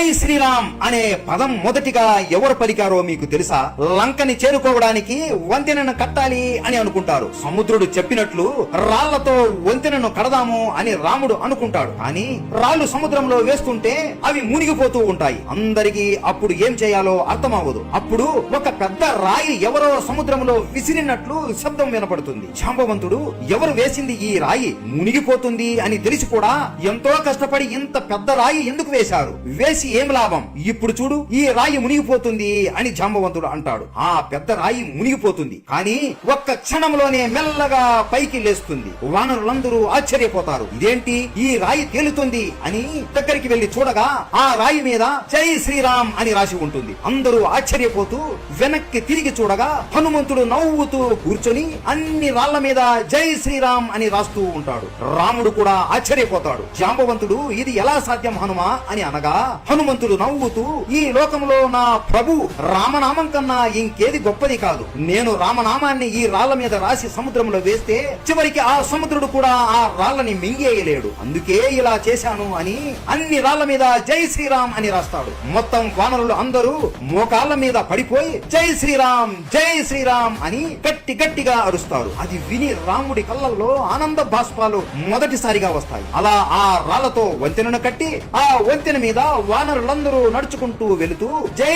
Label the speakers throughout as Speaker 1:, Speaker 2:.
Speaker 1: జై శ్రీరామ్ అనే పదం మొదటిగా ఎవరు పలికారో మీకు తెలుసా? లంకని చేరుకోవడానికి వంతెనను కట్టాలి అని అనుకుంటారు. సముద్రుడు చెప్పినట్లు రాళ్లతో వంతెనను కడదాము అని రాముడు అనుకుంటాడు. కానీ రాళ్లు సముద్రంలో వేస్తుంటే అవి మునిగిపోతూ ఉంటాయి. అందరికీ అప్పుడు ఏం చేయాలో అర్థం అవ్వదు. అప్పుడు ఒక పెద్ద రాయి ఎవరో సముద్రంలో విసిరినట్లు శబ్దం వినపడుతుంది. జాంబవంతుడు ఎవరు వేసింది ఈ రాయి మునిగిపోతుంది అని తెలిసి కూడా ఎంతో కష్టపడి ఇంత పెద్ద రాయి ఎందుకు వేశారు? వేసి ఏం లాభం? ఇప్పుడు చూడు ఈ రాయి మునిగిపోతుంది అని జాంబవంతుడు అంటాడు. ఆ పెద్ద రాయి మునిగిపోతుంది, కానీ ఒక్క క్షణంలోనే మెల్లగా పైకి లేస్తుంది. వానరులందరూ ఆశ్చర్యపోతారు. ఇదేంటి ఈ రాయి తేలుతుంది అని దగ్గరికి వెళ్లి చూడగా ఆ రాయి మీద జై శ్రీరామ్ అని రాసి ఉంటుంది. అందరూ ఆశ్చర్యపోతూ వెనక్కి తిరిగి చూడగా హనుమంతుడు నవ్వుతూ కూర్చొని అన్ని రాళ్ల మీద జై శ్రీరామ్ అని రాస్తూ ఉంటాడు. రాముడు కూడా ఆశ్చర్యపోతాడు. జాంబవంతుడు ఇది ఎలా సాధ్యం హనుమా అని అనగా హనుమంతుడు నవ్వుతూ ఈ లోకంలో నా ప్రభు రామనామం కన్నా ఇంకేది గొప్పది కాదు. నేను రామనామాన్ని ఈ రాళ్ల మీద రాసి సముద్రంలో వేస్తే చివరికి ఆ సముద్రుడు కూడా ఆ రాళ్లని మింగేయలేడు. అందుకే ఇలా చేశాను అని అన్ని రాళ్ల మీద జై శ్రీరామ్ అని రాస్తాడు. మొత్తం వానరులు అందరూ మోకాళ్ల మీద పడిపోయి జై శ్రీరామ్ జై శ్రీరామ్ అని గట్టి గట్టిగా అరుస్తారు. అది విని రాముడి కళ్ళల్లో ఆనంద బాష్పాలు మొదటిసారిగా వస్తాయి. అలా ఆ రాళ్లతో వంతెనను కట్టి ఆ వంతెన మీద వానరులందరూ నడుచుకుంటూ వెళుతూ జై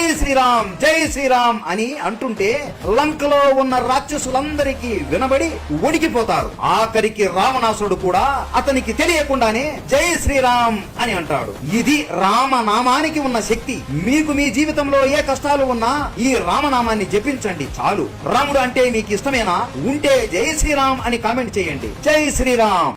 Speaker 1: శ్రీరామ్ అని అంటుంటే లంకలో ఉన్న రాక్షసులందరికీ వినబడి వణికిపోతారు. ఆఖరికి రావణాసురుడు కూడా అతనికి తెలియకుండానే జై శ్రీరామ్ అని అంటాడు. ఇది రామనామానికి ఉన్న శక్తి. మీకు మీ జీవితంలో ఏ కష్టాలు ఉన్నా ఈ రామనామాన్ని జపించండి చాలు. రాముడు అంటే మీకు ఇష్టమేనా? ఉంటే జై శ్రీరామ్ అని కామెంట్ చేయండి. జై శ్రీరామ్.